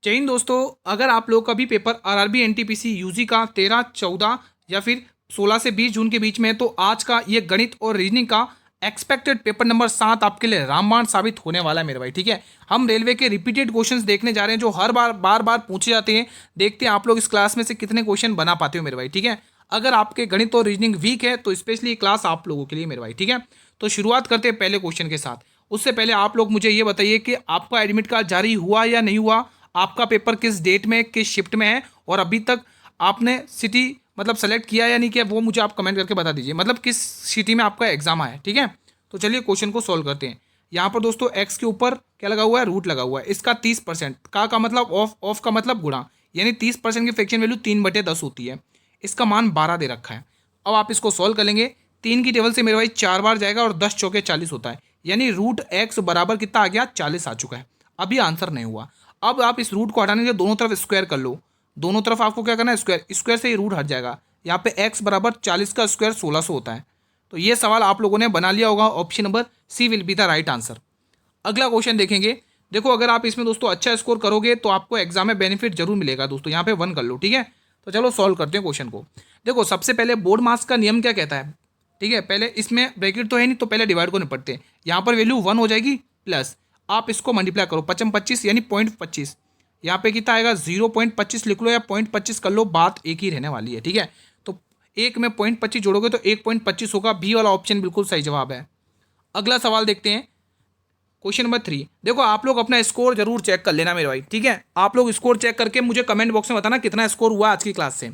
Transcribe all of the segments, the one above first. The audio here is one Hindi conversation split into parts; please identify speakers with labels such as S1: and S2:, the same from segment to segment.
S1: जय हिंद दोस्तों। अगर आप लोग का भी पेपर आरआरबी एनटीपीसी यूजी का 13, 14 या फिर 16 से 20 जून के बीच में है, तो आज का ये गणित और रीजनिंग का एक्सपेक्टेड पेपर नंबर 7 आपके लिए रामबाण साबित होने वाला है मेरे भाई। ठीक है, हम रेलवे के रिपीटेड क्वेश्चंस देखने जा रहे हैं जो हर बार बार बार पूछे जाते हैं। देखते हैं आप लोग इस क्लास में से कितने क्वेश्चन बना पाते हो मेरे भाई। ठीक है, अगर आपके गणित और रीजनिंग वीक है तो स्पेशली ये क्लास आप लोगों के लिए मेरे भाई। ठीक है, तो शुरुआत करते हैं पहले क्वेश्चन के साथ। उससे पहले आप लोग मुझे ये बताइए कि आपका एडमिट कार्ड जारी हुआ या नहीं हुआ, आपका पेपर किस डेट में किस शिफ्ट में है, और अभी तक आपने सिटी मतलब सेलेक्ट किया या नहीं किया, वो मुझे आप कमेंट करके बता दीजिए। मतलब किस सिटी में आपका एग्जाम है। ठीक है, तो चलिए क्वेश्चन को सॉल्व करते हैं। यहाँ पर दोस्तों एक्स के ऊपर क्या लगा हुआ है, रूट लगा हुआ है। इसका 30% का मतलब ऑफ का मतलब गुणा, यानी 30% की फ्रैक्शन वैल्यू 3/10 होती है। इसका मान 12 दे रखा है। अब आप इसको सॉल्व कर लेंगे। 3 की टेबल से मेरे भाई 4 बार जाएगा और 10 चौके 40 होता है, यानी रूट एक्स बराबर कितना आ गया, 40 आ चुका है। अभी आंसर नहीं हुआ। अब आप इस रूट को हटाने के लिए दोनों तरफ स्क्वायर कर लो। दोनों तरफ आपको क्या करना है, स्क्वायर। स्क्वायर से ये रूट हट जाएगा। यहाँ पे x बराबर 40 का स्क्वायर 1600 होता है। तो ये सवाल आप लोगों ने बना लिया होगा। Option number C will be the right answer. अगला क्वेश्चन देखेंगे। देखो, अगर आप इसमें दोस्तों अच्छा स्कोर करोगे तो आपको एग्जाम में बेनिफिट जरूर मिलेगा दोस्तों। यहाँ पे 1 कर लो। ठीक है, तो चलो सॉल्व करते हैं क्वेश्चन को। देखो, सबसे पहले बोर्ड मास का नियम क्या कहता है। ठीक है, पहले इसमें ब्रैकेट तो है नहीं, तो पहले डिवाइड को निपटते हैं। यहाँ पर वैल्यू 1 हो जाएगी, प्लस आप इसको मल्टीप्लाई करो 55 25 यानी 0.25। यहाँ पे कितना आएगा, 0.25 लिख लो या 0.25 कर लो, बात एक ही रहने वाली है। ठीक है, तो एक में 0.25 जोड़ोगे तो 1.25 होगा। बी वाला ऑप्शन बिल्कुल सही जवाब है। अगला सवाल देखते हैं, क्वेश्चन नंबर 3। देखो, आप लोग अपना स्कोर जरूर चेक कर लेना मेरे भाई। ठीक है, आप लोग स्कोर चेक करके मुझे कमेंट बॉक्स में बताना कितना स्कोर हुआ आज की क्लास से।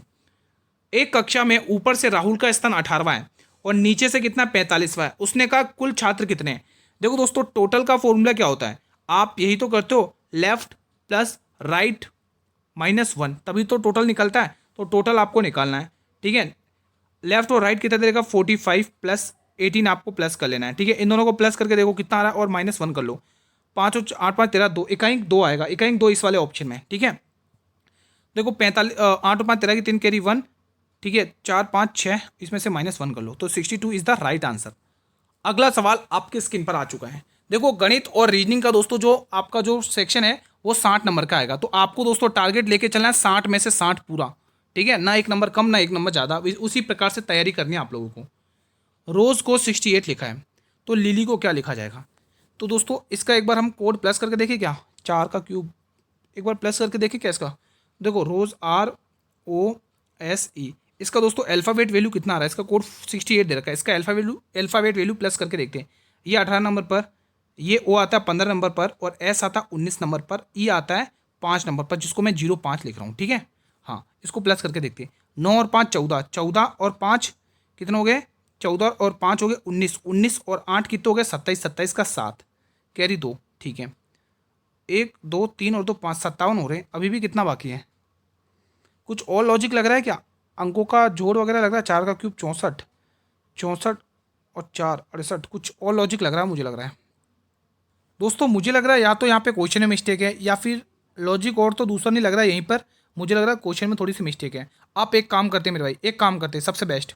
S1: एक कक्षा में ऊपर से राहुल का स्थान 18वां है और नीचे से कितना 45वां है। उसने कहा कुल छात्र कितने हैं। देखो दोस्तों, टोटल का फॉर्मूला क्या होता है, आप यही तो करते हो, लेफ्ट प्लस राइट -1, तभी तो टोटल निकलता है। तो टोटल आपको निकालना है। ठीक है, लेफ्ट और राइट कितना देगा, 45 प्लस 18 आपको प्लस कर लेना है। ठीक है, इन दोनों को प्लस करके देखो कितना आ रहा है और -1 कर लो। 5 और 8 5 13 2 इकाई 2 आएगा, इकाई 2 इस वाले ऑप्शन में। ठीक है, देखो 45 8 और 5 13 की 3 कैरी 1। ठीक है, 4 5 6 इसमें से -1 कर लो, तो 62 इज द राइट आंसर। अगला सवाल आपके स्क्रीन पर आ चुका है। देखो, गणित और रीजनिंग का दोस्तों जो आपका जो सेक्शन है वो 60 नंबर का आएगा। तो आपको दोस्तों टारगेट लेके चलना है 60 में से 60 पूरा। ठीक है, ना एक नंबर कम ना एक नंबर ज़्यादा, उसी प्रकार से तैयारी करनी है आप लोगों को। रोज को 68 लिखा है, तो लिली को क्या लिखा जाएगा। तो दोस्तों इसका एक बार हम कोड प्लस करके देखें क्या, 4 का क्यूब एक बार प्लस करके देखें क्या इसका। देखो, रोज ROSE, इसका दोस्तों अल्फ़ाबेट वैल्यू कितना आ रहा है, इसका कोड 68 दे रखा है। इसका अल्फ़ाबेट वैल्यू प्लस करके देखते हैं। ये 18 नंबर पर, ये O आता है 15 नंबर पर, और S आता है 19 नंबर पर, E आता है 5 नंबर पर, जिसको मैं 05 लिख रहा हूँ। ठीक है, हाँ, इसको प्लस करके देखते हैं। 9 और 5 14, 14 और 5 कितने हो गए, 14 और 5 हो गए 19, 19 और 8 कितने हो गए 27, 27 का 7 कैरी 2। ठीक है, 1 2 3 और 2 5 57 हो रहे हैं। अभी भी कितना बाकी है, कुछ और लॉजिक लग रहा है क्या, अंकों का जोड़ वगैरह लग रहा है। 4 का क्यूब 64, 64 और 4 68, कुछ और लॉजिक लग रहा है, मुझे लग रहा है दोस्तों। मुझे लग रहा है या तो यहाँ पे क्वेश्चन में मिस्टेक है या फिर लॉजिक, और तो दूसरा नहीं लग रहा है यहीं पर। मुझे लग रहा है क्वेश्चन में थोड़ी सी मिस्टेक है। आप एक काम करते हैं मेरे भाई, एक काम करते हैं, सबसे बेस्ट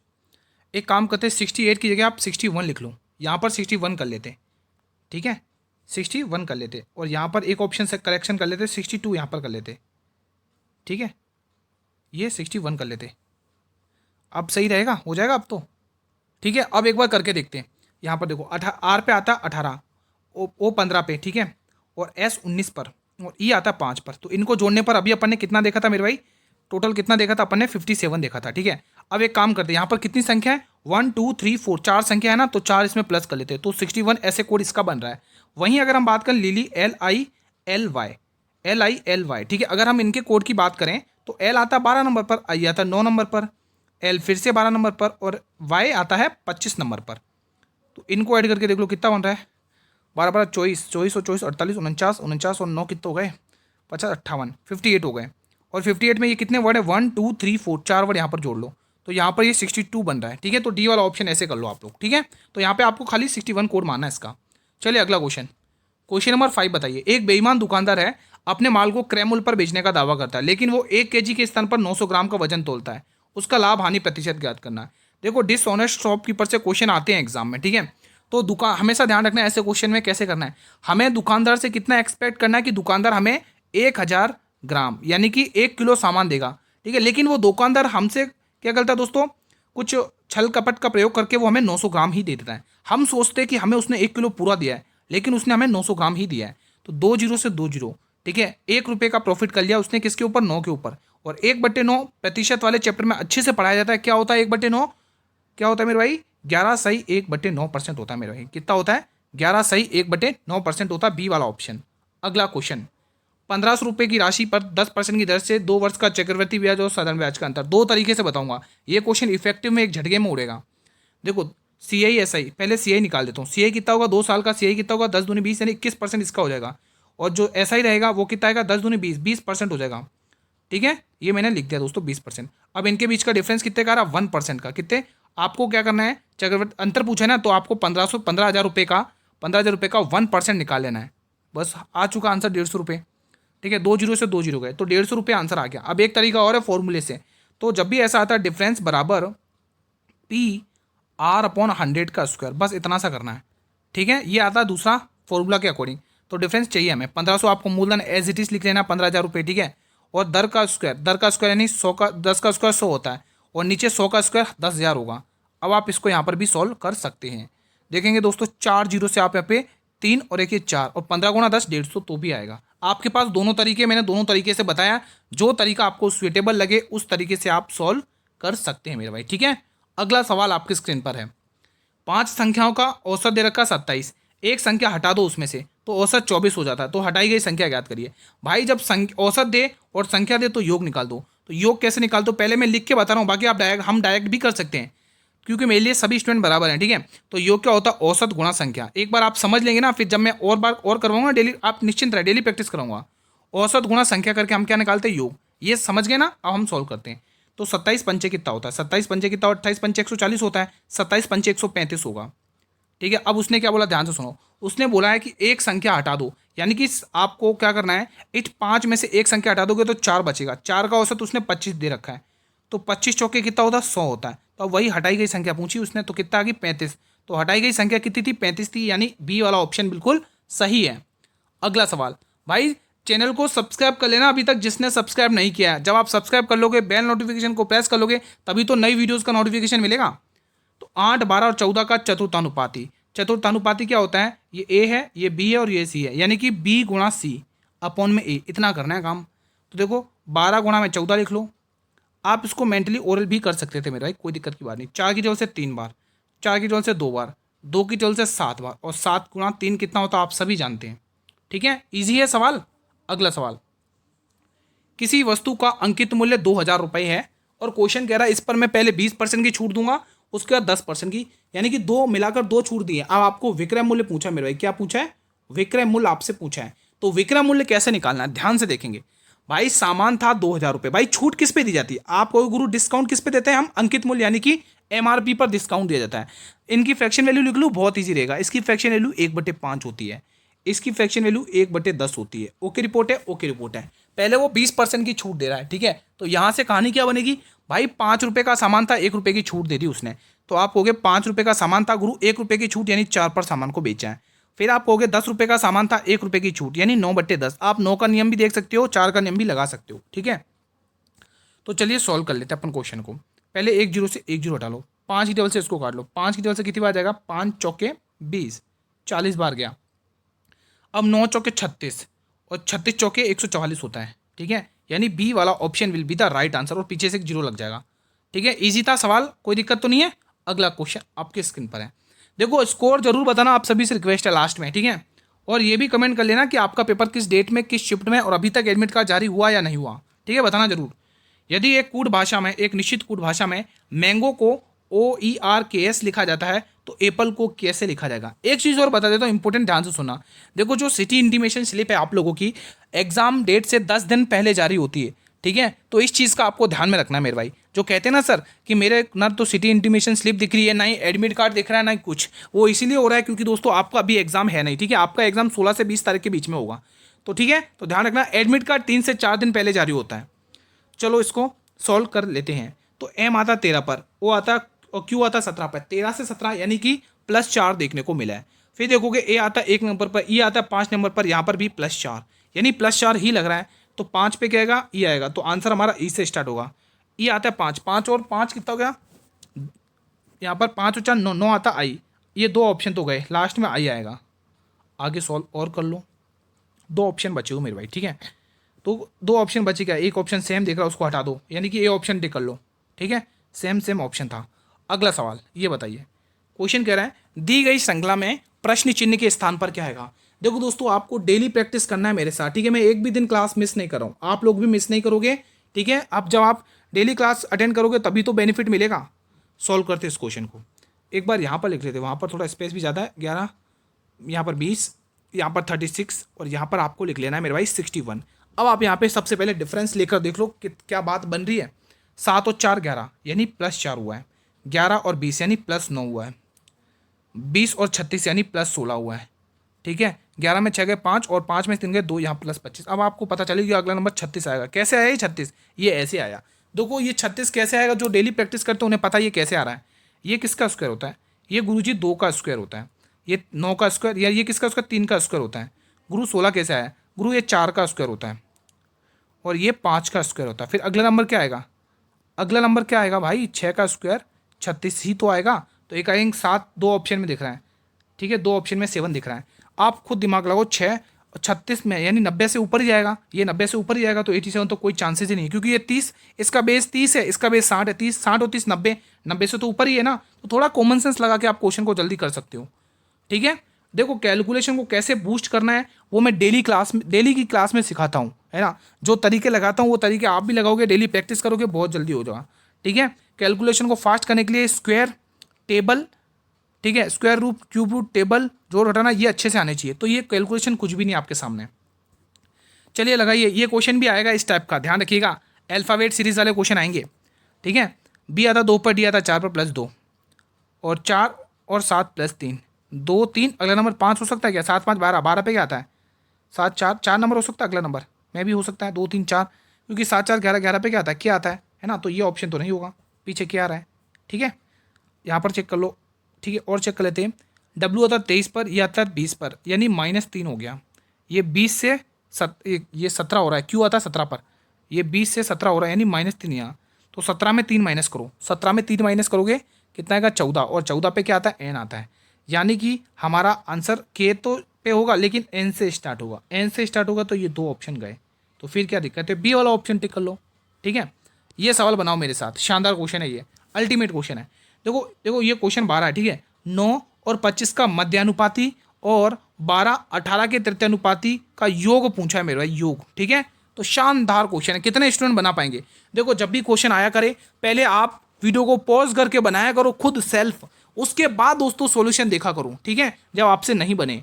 S1: एक काम करते हैं, 68 की जगह आप 61 लिख लो। यहाँ पर 61 कर लेते हैं। ठीक है, 61 कर लेते, और यहाँ पर एक ऑप्शन से करेक्शन कर लेते, 62 यहाँ पर कर लेते। ठीक है, ये 61 कर लेते, अब सही रहेगा, हो जाएगा अब तो। ठीक है, अब एक बार करके देखते हैं। यहाँ पर देखो, R पे आता है 18, O 15 पे, ठीक है, और S 19 पर, और E आता है 5 पर। तो इनको जोड़ने पर अभी अपन ने कितना देखा था मेरे भाई, टोटल कितना देखा था अपन ने, 57 देखा था। ठीक है, अब एक काम करते हैं, यहाँ पर कितनी संख्या है, 1 2 3 4, 4 संख्या है ना, तो 4 इसमें प्लस कर लेते हैं, तो 61 ऐसे कोड इसका बन रहा है। वहीं अगर हम बात करें लिली LILY, ठीक है, अगर हम इनके कोड की बात करें तो L आता है 12 नंबर पर, I आता है 9 नंबर पर, L फिर से 12 नंबर पर, और Y आता है 25 नंबर पर। तो इनको ऐड करके देख लो कितना बन रहा है, 12 12 24, 24 और 24 48, 49, 49 और 9 कितने हो गए, 50 58, 58 हो गए। और 58 में ये कितने वर्ड है, 1 2 3 4, 4 वर्ड यहाँ पर जोड़ लो, तो यहाँ पर ये 62 बन रहा है। ठीक है, तो डी वाला ऑप्शन ऐसे कर लो आप लोग। ठीक है, तो यहाँ पे आपको खाली 61 कोड मानना है इसका। चलिए अगला क्वेश्चन, क्वेश्चन नंबर 5 बताइए। एक बेईमान दुकानदार है, अपने माल को क्रय मूल्य पर बेचने का दावा करता है, लेकिन वो 1 kg के स्थान पर 900 ग्राम का वजन तोलता है। उसका लाभ हानि प्रतिशत ज्ञात करना है। देखो, डिसऑनेस्ट शॉपकीपर से क्वेश्चन आते हैं एग्जाम में। ठीक है, तो दुकान हमेशा ध्यान रखना है ऐसे क्वेश्चन में कैसे करना है। हमें दुकानदार से कितना एक्सपेक्ट करना है कि दुकानदार हमें 1000 ग्राम, यानी कि 1 किलो सामान देगा, ठीक है। लेकिन वो दुकानदार हमसे क्या करता है दोस्तों, कुछ छल कपट का प्रयोग करके वो हमें 900 ग्राम ही दे देता है। हम सोचते हैं कि हमें उसने 1 किलो पूरा दिया है, लेकिन उसने हमें 900 ग्राम ही दिया है। तो 2 जीरो से 2 जीरो, ठीक है। 1 रुपये का प्रॉफिट कर लिया उसने, किसके ऊपर, 9 के ऊपर। और 1/9 वाले चैप्टर में अच्छे से पढ़ाया जाता है। क्या होता है 1/9, क्या होता है मेरे भाई, 11/1/9% होता है मेरे भाई। कितना होता है, 11/1/9% होता है, बी वाला ऑप्शन। अगला क्वेश्चन, 1500 रुपये की राशि पर 10% की दर से 2 वर्ष का चक्रवृद्धि ब्याज और साधारण ब्याज का अंतर। 2 तरीके से बताऊंगा ये क्वेश्चन, इफेक्टिव में एक झटके में उड़ेगा। देखो CI SI, पहले CI निकाल देता हूँ। CI कितना होगा, 2 साल का। CI कितना होगा, 10 दूनी 20, यानी 21% इसका हो जाएगा। और जो SI रहेगा वो कितना आएगा, 10 दूनी 20, 20% हो जाएगा, ठीक है। ये मैंने लिख दिया दोस्तों 20%। अब इनके बीच का डिफरेंस कितने का आ रहा, 1% का। कितने, आपको क्या करना है, चक्रवृद्धि अंतर पूछा है ना, तो आपको 15,000 रुपये का 1% निकाल लेना है। बस आ चुका आंसर 150 रुपये, ठीक है। 2 जीरो से 2 जीरो गए तो 150 रुपये आंसर आ गया। अब एक तरीका और है फॉर्मूले से, तो जब भी ऐसा आता है डिफरेंस बराबर PR/100 का स्क्वायर, बस इतना सा करना है, ठीक है। ये आता है दूसरा फॉर्मूला के अकॉर्डिंग। तो डिफरेंस चाहिए हमें 1500, आपको मूलधन एज इट इज लिख लेना 15,000 रुपये, ठीक है। और दर का स्क्वायर यानी 100 का 10 का स्क्वायर 100 होता है, और नीचे 100 का स्क्वायर 10,000 होगा। अब आप इसको यहाँ पर भी सॉल्व कर सकते हैं। देखेंगे दोस्तों 4 जीरो से आप यहाँ पे 3 और एक ये 4 और 15 गुणा 10 150 तो भी आएगा। आपके पास दोनों तरीके, मैंने दोनों तरीके से बताया, जो तरीका आपको सुइटेबल लगे उस तरीके से आप सॉल्व कर सकते हैं मेरे भाई, ठीक है। अगला सवाल आपकी स्क्रीन पर है। 5 संख्याओं का औसत दे रखा 27, एक संख्या हटा दो उसमें से तो औसत 24 हो जाता है। तो हटाई गई संख्या ज्ञात करिए। भाई जब औसत दे और संख्या दे तो योग निकाल दो। तो योग कैसे निकाल दो, पहले मैं लिख के बता रहा हूँ, बाकी आप हम डायरेक्ट भी कर सकते हैं, क्योंकि मेरे लिए सभी स्टूडेंट बराबर हैं, ठीक है। तो योग क्या होता है, औसत गुणा संख्या। एक बार आप समझ लेंगे ना, फिर जब मैं और बार और करवाऊंगा डेली, आप निश्चिंत रहे, डेली प्रैक्टिस कराऊंगा। औसत गुणा संख्या करके हम क्या निकालते हैं, योग। ये समझ गए ना, अब हम सॉल्व करते हैं। तो 27 पंचे कितना होता है, 27 पंचे कितना, 28 पंचे 140 होता है, 27 पंचे 135 होगा, ठीक है। अब उसने क्या बोला, ध्यान से सुनो। उसने बोला है कि एक संख्या हटा दो, यानी कि आपको क्या करना है, इस 5 में से एक संख्या हटा दोगे तो 4 बचेगा। 4 का औसत उसने 25 दे रखा है, तो 25 चौके कितना होता है, 100 होता है। तो अब वही हटाई गई संख्या पूछी उसने, तो कितना आ गई, 35। तो हटाई गई संख्या कितनी थी, 35 थी, यानी बी वाला ऑप्शन बिल्कुल सही है। अगला सवाल, भाई चैनल को सब्सक्राइब कर लेना अभी तक जिसने सब्सक्राइब नहीं किया है। जब आप सब्सक्राइब कर लोगे, बेल नोटिफिकेशन को प्रेस कर लोगे, तभी तो नई वीडियोज़ का नोटिफिकेशन मिलेगा। तो 8, 12 और 14 का चतुर्थानुपाती। चतुर्थानुपाती क्या होता है, ये ए है, ये बी है और ये सी है, यानी कि बी गुणा सी अपॉन में ए, इतना करना है काम। तो देखो 12 गुणा में 14 लिख लो। आप इसको मेंटली ओरल भी कर सकते थे मेरे भाई, कोई दिक्कत की बात नहीं। 4 की जगह से 3 बार, 4 की जगह से 2 बार, 2 की जगह से 7 बार, और 7 गुणा 3 कितना होता है आप सभी जानते हैं, ठीक है। ईजी है सवाल। अगला सवाल, किसी वस्तु का अंकित मूल्य 2,000 रुपये है और क्वेश्चन कह रहा है इस पर मैं पहले 20% की छूट दूंगा, उसके बाद 10% की, यानी कि दो मिलाकर 2 छूट दी है। अब आपको विक्रय मूल्य पूछा मेरे भाई, क्या पूछा है, विक्रय मूल्य आपसे पूछा है। तो विक्रय मूल्य कैसे निकालना है, ध्यान से देखेंगे। भाई सामान था 2,000 रुपये, भाई छूट किस पे दी जाती है, आपको गुरु डिस्काउंट किस पे देते हैं हम, अंकित मूल्य यानी कि MRP पर डिस्काउंट दिया जाता है। इनकी फ्रैक्शन वैल्यू लिख लूँ, बहुत ईजी रहेगा। इसकी फ्रैक्शन वैल्यू 1/5 होती है, इसकी फ्रैक्शन वैल्यू 1/10 होती है। ओके रिपोर्ट है, ओके रिपोर्ट है। पहले वो 20% की छूट दे रहा है, ठीक है। तो यहाँ से कहानी क्या बनेगी, भाई 5 रुपये का सामान था, 1 रुपये की छूट दे दी उसने। तो आप कहोगे 5 रुपये का सामान था गुरु, 1 रुपये की छूट, यानी 4 पर सामान को बेचा है। फिर आप कहोगे 10 रुपये का सामान था, 1 रुपये की छूट, यानी 9/10। आप 9 का नियम भी देख सकते हो, 4 का नियम भी लगा सकते हो, ठीक है। तो चलिए सॉल्व कर लेते हैं अपन क्वेश्चन को। पहले 1 जीरो से 1 जीरो हटा लो, 5 की टेबल से इसको काट लो। 5 की टेबल से कितनी बार जाएगा, 5 चौके 20, 40 बार गया। अब 9 चौके 36 और 36 चौके 144 होता है, ठीक है। यानी बी वाला option will be the right answer, और पीछे से एक जीरो लग जाएगा, ठीक है। इजी था सवाल, कोई दिक्कत तो नहीं है। अगला क्वेश्चन आपके स्क्रीन पर है। देखो स्कोर जरूर बताना, आप सभी से रिक्वेस्ट है लास्ट में, ठीक है। और ये भी कमेंट कर लेना कि आपका पेपर किस डेट में, किस शिफ्ट में, और अभी तक एडमिट कार्ड जारी हुआ या नहीं हुआ, ठीक है, बताना जरूर। यदि एक कूट भाषा में, एक निश्चित कूट भाषा में मैंगो को OERKS लिखा जाता है तो एप्पल को कैसे लिखा जाएगा। एक चीज़ और बता देता हूँ, इंपॉर्टेंट, ध्यान से सुनना। देखो जो सिटी इंटीमेशन स्लिप है आप लोगों की एग्जाम डेट से 10 दिन पहले जारी होती है, ठीक है। तो इस चीज़ का आपको ध्यान में रखना है मेरे भाई। जो कहते हैं ना सर कि मेरे ना तो सिटी इंटीमेशन स्लिप दिख रही है, ना ही एडमिट कार्ड दिख रहा है, ना ही कुछ, वो इसीलिए हो रहा है क्योंकि दोस्तों आपका अभी एग्जाम है नहीं, ठीक है। आपका एग्जाम 16 से 20 तारीख के बीच में होगा, तो ठीक है। तो ध्यान रखना, एडमिट कार्ड 3 से 4 दिन पहले जारी होता है। चलो इसको सॉल्व कर लेते हैं। तो M आता 13 पर, O आता और Q आता 17 पर, 13 से 17 यानी कि +4 देखने को मिला है। फिर देखोगे A आता 1 नंबर पर, E आता 5 नंबर पर, यहाँ पर भी +4, यानी +4 ही लग रहा है। तो 5 पे क्या आएगा, ई आएगा, तो आंसर हमारा ई से स्टार्ट होगा। ई आता है 5, 5 और 5 कितना हो गया, यहाँ पर 5 और 4 9, 9 आता आई। ये दो ऑप्शन तो गए, लास्ट में आई आएगा। आगे सॉल्व और कर लो, दो ऑप्शन बचे हो मेरे भाई, ठीक है। तो दो ऑप्शन बचे, क्या एक ऑप्शन सेम दिख रहा है उसको हटा दो, यानी कि ये ऑप्शन टिक कर लो, ठीक है, सेम सेम ऑप्शन था। अगला सवाल ये बताइए, क्वेश्चन कह रहा है दी गई श्रृंखला में प्रश्न चिन्ह के स्थान पर क्या आएगा। देखो दोस्तों, आपको डेली प्रैक्टिस करना है मेरे साथ, ठीक है। मैं एक भी दिन क्लास मिस नहीं कर रहा हूँ, आप लोग भी मिस नहीं करोगे, ठीक है। अब जब आप डेली क्लास अटेंड करोगे तभी तो बेनिफिट मिलेगा। सॉल्व करते इस क्वेश्चन को, एक बार यहाँ पर लिख लेते, वहाँ पर थोड़ा स्पेस भी ज़्यादा है, 11, यहाँ पर 20, यहाँ पर 36 और यहाँ पर आपको लिख लेना है मेरे भाई 61। अब आप यहाँ पे सबसे पहले डिफरेंस लेकर देख लो कि क्या बात बन रही है। 7 और 4 11 यानी +4 हुआ है, 11 और 20 यानी +9 हुआ है, 20 और 36 यानी +16 हुआ है, ठीक है। 11 में 6 गए 5 और 5 में 3 गए 2, यहाँ +25। अब आपको पता चलेगा कि अगला नंबर 36 आएगा। कैसे आया ये 36, ये ऐसे आया। देखो ये 36 कैसे आएगा, जो डेली प्रैक्टिस करते हैं उन्हें पता ये कैसे आ रहा है। ये किसका स्क्वायर होता है, ये गुरुजी 2 का स्क्वायर होता है, ये 9 का स्क्वायर, या ये किसका स्क्वायर 3 का स्क्वायर होता है। गुरु 16 कैसे आया, गुरु ये 4 का स्क्वायर होता है और ये 5 का स्क्वायर होता है। फिर अगला नंबर क्या आएगा, अगला नंबर क्या आएगा भाई, 6 का स्क्वायर 36 ही तो आएगा। तो एक आएंगे 7, दो ऑप्शन में दिख रहा है, ठीक है, दो ऑप्शन में 7 दिख रहा है। आप खुद दिमाग लगाओ, 6 और 36 में यानी 90 से ऊपर ही जाएगा, ये 90 से ऊपर ही जाएगा, तो 87 तो कोई चांसेस ही नहीं है, क्योंकि ये 30, इसका बेस 30 है, इसका बेस 60 है, 30 60 और 30 90, 90 से तो ऊपर ही है ना। तो थोड़ा कॉमन सेंस लगा के आप क्वेश्चन को जल्दी कर सकते हो, ठीक है। देखो कैलकुलेशन को कैसे बूस्ट करना है वो मैं डेली की क्लास में सिखाता हूँ, है ना। जो तरीके लगाता हूँ वो तरीके आप भी लगाओगे, डेली प्रैक्टिस करोगे, बहुत जल्दी हो जाएगा, ठीक है। कैलकुलेशन को फास्ट करने के लिए स्क्वायर, टेबल, ठीक है, square root, cube root, table, जोड़ घटाना, ये अच्छे से आने चाहिए। तो ये कैलकुलेशन कुछ भी नहीं आपके सामने। चलिए लगाइए, ये क्वेश्चन भी आएगा इस टाइप का, ध्यान रखिएगा, अल्फ़ाबेट सीरीज वाले क्वेश्चन आएंगे, ठीक है। बी आता 2 पर, डी आता 4 पर +2 और 4 और 7 +3, 2 3, अगला नंबर 5 हो सकता है क्या, 7 5 12, 12 पे क्या आता है, 7 4, 4 नंबर हो सकता है अगला नंबर, मैं भी हो सकता है 2 3 4, क्योंकि 7 4 11, 11 पे क्या आता है, क्या आता है ना। तो ये ऑप्शन तो नहीं होगा, पीछे क्या आ रहा है, ठीक है, यहाँ पर चेक कर लो, ठीक है। और चेक कर लेते हैं, डब्ल्यू आता 23 पर, यह आता 20 पर, यानी -3 हो गया। ये 20 से ये 17 हो रहा है, क्यों आता है 17 पर, ये 20 से 17 हो रहा है, यानी -3 यहाँ। तो 17 में 3 माइनस करो, 17 में 3 माइनस करोगे कितना आएगा 14, और 14 पे क्या आता है, एन आता है। यानी कि हमारा आंसर के तो पे होगा लेकिन एन से स्टार्ट होगा, एन से स्टार्ट होगा, तो ये दो ऑप्शन गए। तो फिर क्या दिक्कत है, बी वाला ऑप्शन टिक कर लो, ठीक है। ये सवाल बनाओ मेरे साथ, शानदार क्वेश्चन है, ये अल्टीमेट क्वेश्चन है। देखो देखो ये क्वेश्चन 12 है, ठीक है। 9 और 25 का मध्यानुपाती और 12 18 के तृतीयानुपाती का योग पूछा है मेरे भाई, योग, ठीक है। तो शानदार क्वेश्चन है, कितने स्टूडेंट बना पाएंगे। देखो जब भी क्वेश्चन आया करे पहले आप वीडियो को पॉज करके बनाया करो खुद सेल्फ, उसके बाद दोस्तों सॉल्यूशन देखा करो, ठीक है, जब आपसे नहीं बने।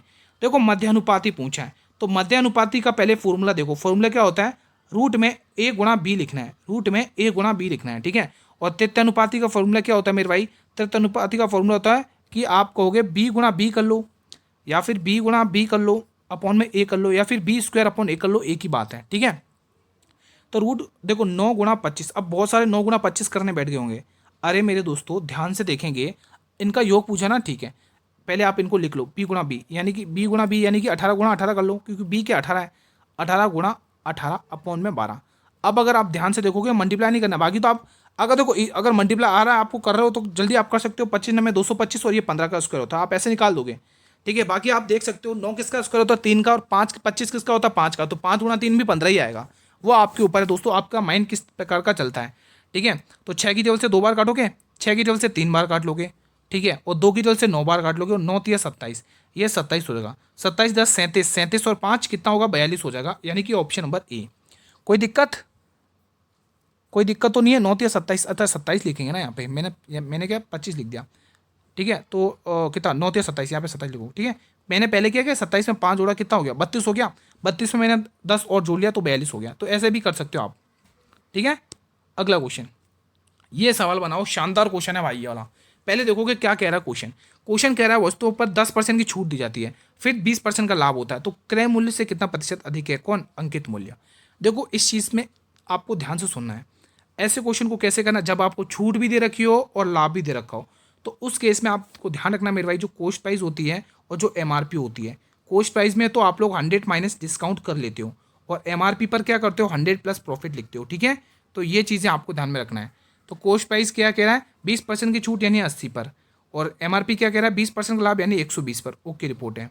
S1: देखो मध्यानुपाती पूछा है, तो मध्यानुपाती का पहले फॉर्मूला देखो, फॉर्मूला क्या होता है, रूट में a गुणा बी लिखना है, रूट में a गुणा बी लिखना है, ठीक है। और तृतीयानुपाती का फॉर्मूला क्या होता है मेरे भाई, तृतीयानुपाती का फॉर्मूला होता है कि आप कहोगे b गुणा बी कर लो, या फिर b गुणा बी कर लो अपॉन में a कर लो, या फिर b स्क्वायर अपॉन a कर लो, एक ही बात है, ठीक है। तो रूट देखो 9 गुणा 25, अब बहुत सारे 9 गुणा 25 करने बैठ गए होंगे। अरे मेरे दोस्तों ध्यान से देखेंगे, इनका योग पूछा ना, ठीक है, पहले आप इनको लिख लो, b गुणा बी यानी कि b गुणा बी यानी कि 18 गुणा 18 कर लो, क्योंकि b के 18 है, 18 गुणा 18 अपॉन में 12। अब अगर आप ध्यान से देखोगे मल्टीप्लाई नहीं करना, बाकी तो आप अगर देखो अगर मल्टीप्लाई आ रहा है आपको कर रहे हो तो जल्दी आप कर सकते हो, 25 में 225 और ये 15 का स्क्वायर होता है, आप ऐसे निकाल दोगे, ठीक है। बाकी आप देख सकते हो 9 किसका स्क्वायर होता है 3 का, और 5 25 किसका होता है 5 का, तो 5 गुणा 3 भी 15 ही आएगा। वो आपके ऊपर है दोस्तों, आपका माइंड किस प्रकार का चलता है, ठीक है। तो 6 की टेबल से 2 बार काटोगे, 6 की टेबल से 3 बार काट लोगे, ठीक है, और 2 की टेबल से 9 बार काट लोगे, और 9 3 27, ये 27 हो जाएगा, 27 10 37, 37 और 5 कितना होगा 42 हो जाएगा, यानी कि ऑप्शन नंबर ए। कोई दिक्कत, कोई दिक्कत तो नहीं है, 9 3 27, अतः 27 लिखेंगे ना यहाँ पे, मैंने क्या 25 लिख दिया, ठीक है। तो कितना 9 3 27, यहाँ पे 27 लिखो, ठीक है। मैंने पहले क्या किया 27 में 5 जोड़ा कितना हो गया 32 हो गया, 32 में मैंने 10 और जोड़ लिया तो 42 हो गया। तो ऐसे भी कर सकते हो आप, ठीक है। अगला क्वेश्चन, ये सवाल बनाओ, शानदार क्वेश्चन है भाई ये वाला। पहले देखोगे क्या कह रहा है क्वेश्चन, क्वेश्चन कह रहा है वस्तुओं पर 10% की छूट दी जाती है, फिर 20% का लाभ होता है, तो क्रय मूल्य से कितना प्रतिशत अधिक है, कौन, अंकित मूल्य। देखो इस चीज़ में आपको ध्यान से सुनना है, ऐसे क्वेश्चन को कैसे करना, जब आपको छूट भी दे रखी हो और लाभ भी दे रखा हो, तो उस केस में आपको ध्यान रखना मेरे भाई, जो कॉस्ट प्राइस होती है और जो एमआरपी होती है, कॉस्ट प्राइस में तो आप लोग 100 माइनस डिस्काउंट कर लेते हो, और एमआरपी पर क्या करते हो 100 प्लस प्रॉफिट लिखते हो। ठीक है, तो ये चीज़ें आपको ध्यान में रखना है। तो कॉस्ट प्राइस क्या कह रहा है 20% की छूट यानी 80 पर, और एमआरपी क्या कह रहा है 20% का लाभ यानी 120 पर। ओके रिपोर्ट है।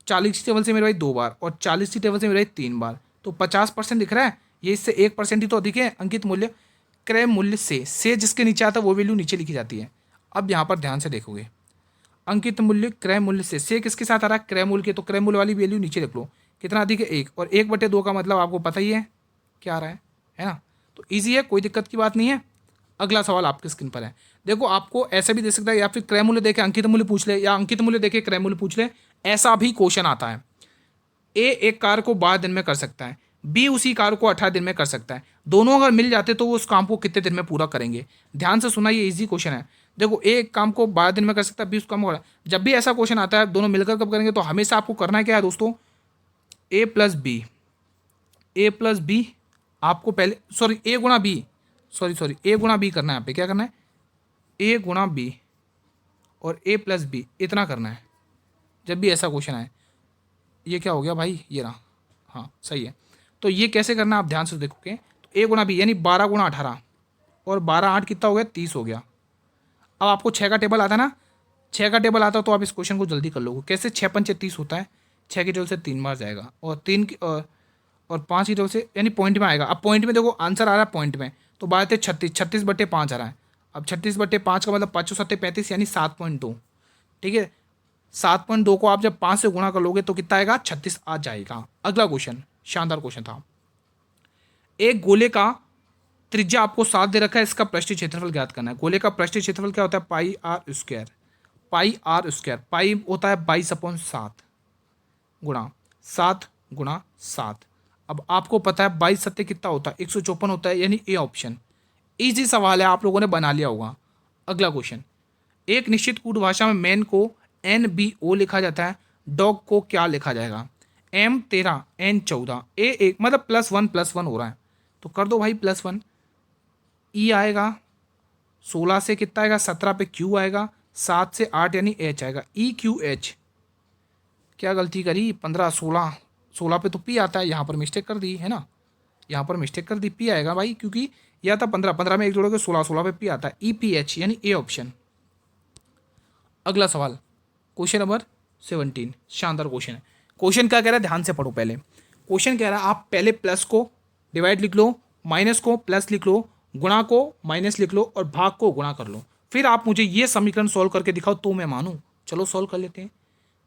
S1: 40 टेबल से मेरे भाई 2 बार और 40 टेबल से मेरे भाई 3 बार, तो 50% दिख रहा है। ये इससे 1% ही तो अधिक है। अंकित मूल्य क्रय मूल्य से जिसके नीचे आता है वो वैल्यू नीचे लिखी जाती है। अब यहाँ पर ध्यान से देखोगे, अंकित मूल्य क्रय मूल्य से किसके साथ आ रहा है क्रय मूल्य के, तो क्रय मूल्य वाली वैल्यू नीचे लिख लो। कितना अधिक है 1, और 1/2 का मतलब आपको पता ही है क्या आ रहा है ना। तो ईजी है, कोई दिक्कत की बात नहीं है। अगला सवाल आपकी स्क्रीन पर है। देखो आपको ऐसे भी दे सकता है, या फिर क्रय मूल्य देके अंकित मूल्य पूछ ले, या अंकित मूल्य देके क्रय मूल्य पूछ ले, ऐसा भी क्वेश्चन आता है। ए एक कार्य को 12 दिन में कर सकता है, बी उसी कार्य को 18 दिन में कर सकता है। दोनों अगर मिल जाते तो वो उस काम को कितने दिन में पूरा करेंगे। ध्यान से सुना, ये इजी क्वेश्चन है। देखो ए एक काम को 12 दिन में कर सकता है, बी उस काम को, जब भी ऐसा क्वेश्चन आता है दोनों मिलकर कब करेंगे, तो हमेशा आपको करना क्या है दोस्तों, ए प्लस बी आपको पहले ए गुणा बी करना है। यहाँ पे क्या करना है, ए गुणा बी और ए प्लस बी इतना करना है जब भी ऐसा क्वेश्चन आए। ये क्या हो गया भाई, ये रहा, हाँ सही है। तो ये कैसे करना है आप ध्यान से देखोगे, तो ए गुणा बी यानी 12 गुणा 18 और 12 8 कितना हो गया 30 हो गया। अब आपको 6 का टेबल आता है ना, 6 का टेबल आता है तो आप इस क्वेश्चन को जल्दी कर लोगे। कैसे, 6 पंचे 30 होता है, 6 की टेबल से 3 बार जाएगा, और 3 की और 5 की टेबल से यानी पॉइंट में आएगा। अब पॉइंट में देखो आंसर आ रहा है पॉइंट में, तो 12 36, 36/5 आ रहा है। अब 36/5 का मतलब 5 7 35 यानी 7.2। ठीक है, 7.2 को आप जब 5 से गुणा कर लोगे तो कितना आएगा 36 आ जाएगा। अगला क्वेश्चन शानदार क्वेश्चन था। एक गोले का त्रिज्या आपको 7 दे रखा है, इसका पृष्ठीय क्षेत्रफल ज्ञात करना है। गोले का पृष्ठीय क्षेत्रफल क्या होता है, पाई आर स्क्वायर। पाई होता है 22/7 गुणा 7 अब आपको पता है 22 सत्ते कितना होता है 154 होता है, यानी ए ऑप्शन। इजी सवाल है, आप लोगों ने बना लिया होगा। अगला क्वेश्चन, एक निश्चित कूट भाषा में मैन को NBO लिखा जाता है, डॉग को क्या लिखा जाएगा, M13 N14 A1 मतलब +1 हो रहा है, तो कर दो भाई +1। ई आएगा 16 से कितना आएगा 17 पे Q आएगा, 7 से 8 यानी H आएगा, EQH। क्या गलती करी, 15 16 पे तो P आता है, यहाँ पर मिस्टेक कर दी है ना, यहाँ पर मिस्टेक कर दी, P आएगा भाई, क्योंकि यह था 15 में एक जोड़ोगे 16 पे P आता है, EPH यानी ए ऑप्शन। अगला सवाल क्वेश्चन नंबर 17, शानदार क्वेश्चन है। क्वेश्चन क्या कह रहा है, ध्यान से पढ़ो। पहले क्वेश्चन कह रहा है आप पहले प्लस को डिवाइड लिख लो, माइनस को प्लस लिख लो, गुणा को माइनस लिख लो और भाग को गुणा कर लो। फिर आप मुझे ये समीकरण सॉल्व करके दिखाओ तो मैं मानूं। चलो सॉल्व कर लेते हैं।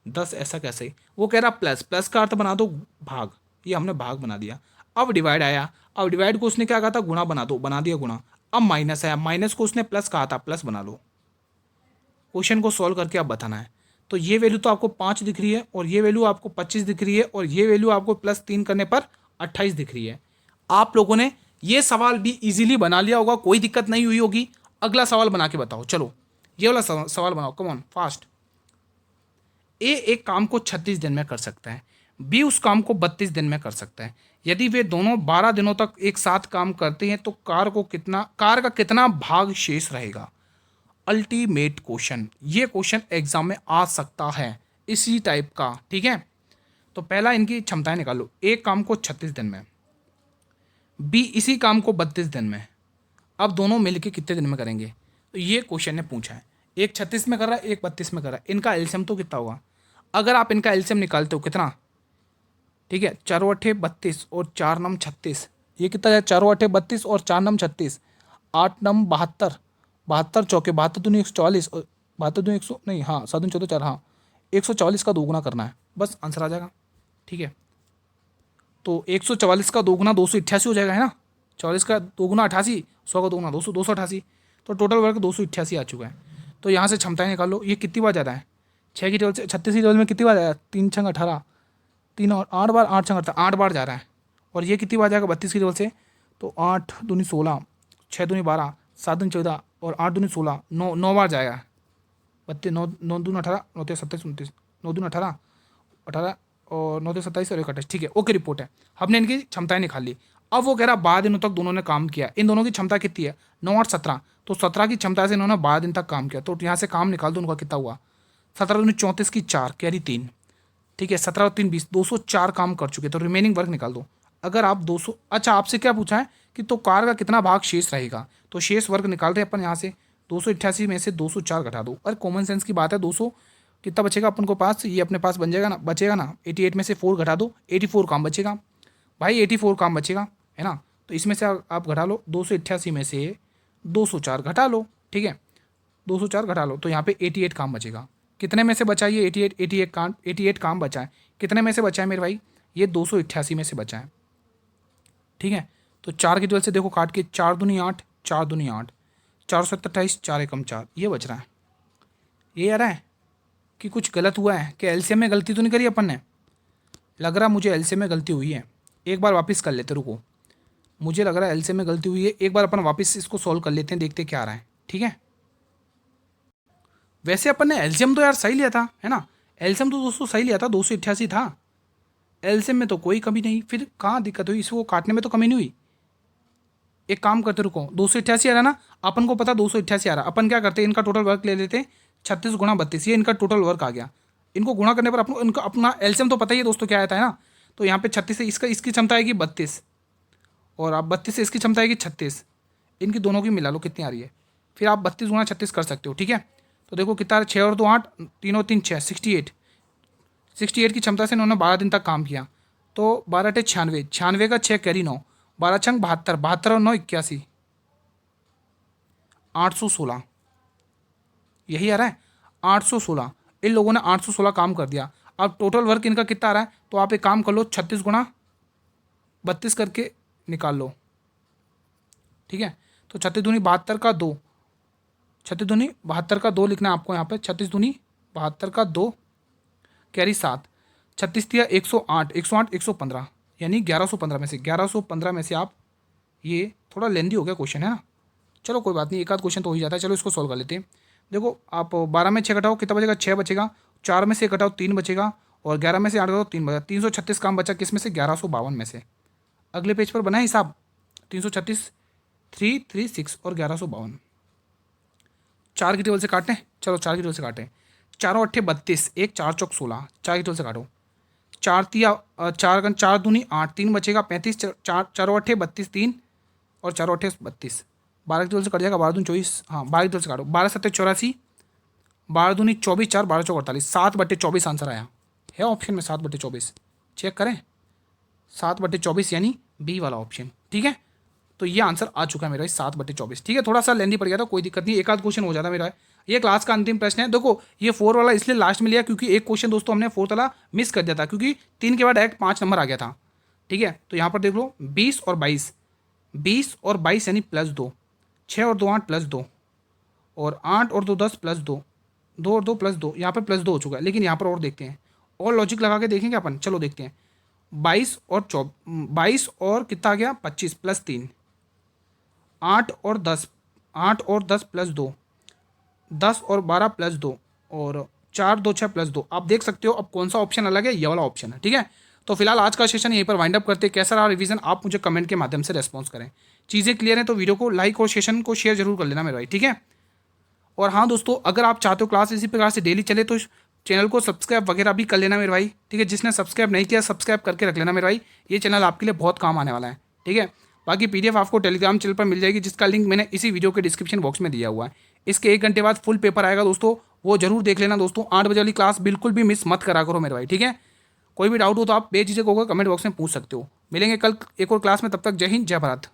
S1: 10 ऐसा कैसे, वो कह रहा प्लस का अर्थ बना दो भाग, ये हमने भाग बना दिया। अब डिवाइड आया, अब डिवाइड को उसने क्या कहा था, गुणा बना दो, बना दिया गुणा। अब माइनस आया, माइनस को उसने प्लस कहा था, प्लस बना लो। क्वेश्चन को सॉल्व करके आप बताना है। तो ये वैल्यू तो आपको 5 दिख रही है, और ये वैल्यू आपको 25 दिख रही है, और ये वैल्यू आपको +3 करने पर 28 दिख रही है। आप लोगों ने ये सवाल भी इजीली बना लिया होगा, कोई दिक्कत नहीं हुई होगी। अगला सवाल बना के बताओ। चलो ये वाला सवाल बनाओ, कम ऑन फास्ट। ए एक काम को 36 दिन में कर सकता है, बी उस काम को 32 दिन में कर सकता है। यदि वे दोनों 12 दिनों तक एक साथ काम करते हैं तो कार का कितना भाग शेष रहेगा। अल्टीमेट क्वेश्चन, ये क्वेश्चन एग्जाम में आ सकता है इसी टाइप का। ठीक है, तो पहला इनकी क्षमताएं निकालो। एक काम को 36 दिन में, बी इसी काम को 32 दिन में। अब दोनों मिलके कितने दिन में करेंगे, तो ये क्वेश्चन ने पूछा है। एक 36 में कर रहा है, एक 32 में कर रहा है, इनका एलसीएम तो कितना होगा। अगर आप इनका एलसीएम निकालते हो कितना, ठीक है, 4 8 32 और 4 9 36, ये कितना है 4 8 32 और 4 9 36, 8 9 72, 72 चौके 72 दूनी 144 और 72 दूनी 100 नहीं, हाँ 7 दूनी 14 4, हाँ 144 का 2 गुना करना है, बस आंसर आ जाएगा। ठीक है, तो 144 का 2 गुना 288 हो जाएगा, है ना। 44 का 2 गुना 88, 100 का 2 गुना 200, 288, तो टोटल वर्क 288 आ चुका है। तो यहाँ से क्षमताएं निकाल लो। ये कितनी बार जा रहा है, 6 की टेबल से 36 की टेबल में कितनी बार जाएगा, 3 6 18, 3 और 8 बार, 8 6 18, 8 बार जा रहा है। और ये कितनी बार जाएगा 32 की टेबल से, तो 8 दूनी 16, 6 दूनी 12, 7 दूनी 14 और 8 दूनी 16, 9 बार जाएगा। 32 9 दूनी 18, 9 3 27 29, 9 दूनी 18 और 9 3 27 और 28। ठीक है, ओके रिपोर्ट है। हमने इनकी क्षमताएं निकाल ली। अब वो कह रहा 12 दिनों तक दोनों ने काम किया। इन दोनों की क्षमता कितनी है, 9 8 17, तो 17 की क्षमता से इन्होंने 12 दिन तक काम किया। तो यहाँ से काम निकाल दो, उनका कितना हुआ, 17 दूनी 34 की 4 कैरी 3, ठीक है, 17 और 3 20, 204 काम कर चुके। तो रिमेनिंग वर्क निकाल दो। अगर आप 200, अच्छा आपसे क्या पूछा है कि तो कार का कितना भाग शेष रहेगा, तो शेष वर्ग निकाल रहे हैं अपन यहाँ से। 288 में से 204 घटा दो, और कॉमन सेंस की बात है, 200 कितना बचेगा अपन को पास, ये अपने पास बन जाएगा ना, बचेगा ना, 88 में से 4 घटा दो, 84 काम बचेगा भाई, 84 काम बचेगा, है ना। तो इसमें से आप घटा लो, 288 में से 204 घटा लो, ठीक है, 204 घटा लो, तो यहाँ पे 88 काम बचेगा। कितने में से बचा ये 88 काम बचा है, कितने में से बचा है मेरे भाई, ये 288 में से बचा है, ठीक है। तो 4 की 12 से देखो काट के, 4 दूनी 8, 4 दूनी 8, 428, 4 एकम 4, ये बच रहा है। ये आ रहा है कि कुछ गलत हुआ है, कि एलसीएम में गलती तो नहीं करी अपन ने, लग रहा मुझे एलसीएम में गलती हुई है। एक बार वापस कर लेते, रुको, मुझे लग रहा है एलसीएम में गलती हुई है, एक बार अपन वापस इसको सॉल्व कर लेते हैं, देखते क्या आ रहा है, ठीक है। वैसे अपन ने एलसीएम तो यार सही लिया था, है ना, एलसीएम तो दोस्तों सही लिया था, 288 था, एलसीएम में तो कोई कमी नहीं, फिर कहाँ दिक्कत हुई, इसको काटने में तो कमी नहीं हुई। एक काम करते, रुको, 288 आ रहा ना, अपन को पता 288 आ रहा, अपन क्या करते हैं, इनका टोटल वर्क ले लेते हैं, 36 गुणा 32, ये इनका टोटल वर्क आ गया। इनको गुणा करने पर अपन इनका अपना एलसीएम तो पता ही है दोस्तों क्या आता है ना, तो यहाँ पे 36 से इसका इसकी क्षमता आएगी 32, और आप 32 से इसकी क्षमता आएगी 36, इनकी दोनों की मिला लो कितनी आ रही है, फिर आप 32 गुणा 36 कर सकते हो, ठीक है। तो देखो कितना, 6 और 2 8, 3 और 3 6, 68 की क्षमता से इन्होंने 12 दिन तक काम किया, तो 12 टे 96, 96 का 6 कैरी 9, 12 छंग 72, 72 और 9 81, 816, यही आ रहा है 816। इन लोगों ने 816 काम कर दिया। अब टोटल वर्क इनका कितना आ रहा है, तो आप एक काम कर लो, 36 गुणा 32 करके निकाल लो, ठीक है। तो 36 दूनी 72 का 2, 36 दूनी 72 का 2 लिखना है आपको यहाँ पे, 36 दूनी 72 का 2 कैरी 7, 36 दिया 108, 108 115, यानी 1115 में से, 1115 में से आप, ये थोड़ा लेंदी हो गया क्वेश्चन, है ना, चलो कोई बात नहीं, एक आध क्वेश्चन तो हो ही जाता है, चलो इसको सॉल्व कर लेते हैं। देखो आप 12 में 6 घटाओ कितना बचेगा, 6 बचेगा, 4 में से 1 घटाओ 3 बचेगा, और 11 में से 8 घटाओ 3 बचेगा, 336 काम बचा किस में से, 1152 में से। अगले पेज पर बना है हिसाब, 336, 336 और 1152, 4 की टेबल से काटें, चलो 4 की टेबल से काटें, 4 अट्ठे 32, 1 4 चौक 16, 4 की टेबल से काटो, 4 तिया 4 4 दूनी 8, 3 बचेगा 35, 4 अट्ठे 32, 3 और 4 अट्ठे 32, 12 की टेबल से कट जाएगा, 12 दूनी 24, हाँ 12 की टेबल से काटो, 12 सत्ते 84, 12 दूनी 24, 4 12 चौक 48, 7/24 आंसर आया है ऑप्शन में, 7/24, चेक करें, 7/24 यानी बी वाला ऑप्शन, ठीक है। तो ये आंसर आ चुका है मेरा, 7/24, ठीक है। थोड़ा सा लेंदी पड़ गया था, कोई दिक्कत नहीं, एक आध क्वेश्चन हो जाता मेरा। ये क्लास का अंतिम प्रश्न है। देखो ये 4 वाला इसलिए लास्ट में लिया क्योंकि एक क्वेश्चन दोस्तों हमने 4 वाला मिस कर दिया था, क्योंकि 3 के बाद डायरेक्ट 5 नंबर आ गया था, ठीक है। तो यहाँ पर देख लो 20 और 22, 20 और 22 यानी +2, 6 और 2 8 +2, और 8 और 2 10 +2, 2 और 2 +2, यहाँ पर +2 हो चुका है। लेकिन यहाँ पर और देखते हैं, और लॉजिक लगा के देखेंगे अपन, चलो देखते हैं। 22 और कितना आ गया 25 +3, 8 और 10, 8 और 10 +2, 10 और 12 +2, और 4 2 6 +2। आप देख सकते हो अब कौन सा ऑप्शन अलग है, ये वाला ऑप्शन है, ठीक है। तो फिलहाल आज का सेशन यहीं पर वाइंड अप करते हैं। कैसा रहा रिवीजन, आप मुझे कमेंट के माध्यम से रेस्पॉन्स करें। चीज़ें क्लियर हैं तो वीडियो को लाइक और सेशन को शेयर जरूर कर लेना मेरे भाई, ठीक है। और हाँ दोस्तों, अगर आप चाहते हो क्लास इसी प्रकार से डेली चले तो चैनल को सब्सक्राइब वगैरह भी कर लेना मेरे भाई, ठीक है। जिसने सब्सक्राइब नहीं किया सब्सक्राइब करके रख लेना मेरे भाई, ये चैनल आपके लिए बहुत काम आने वाला है, ठीक है। बाकी PDF आपको टेलीग्राम चैनल पर मिल जाएगी, जिसका लिंक मैंने इसी वीडियो के डिस्क्रिप्शन बॉक्स में दिया हुआ है। इसके 1 घंटे बाद फुल पेपर आएगा दोस्तों, वो जरूर देख लेना दोस्तों। 8 बजे वाली क्लास बिल्कुल भी मिस मत करा करो मेरे भाई, ठीक है। कोई भी डाउट हो तो आप बेझिझक होकर कमेंट बॉक्स में पूछ सकते हो। मिलेंगे कल एक और क्लास में, तब तक जय हिंद जय भारत।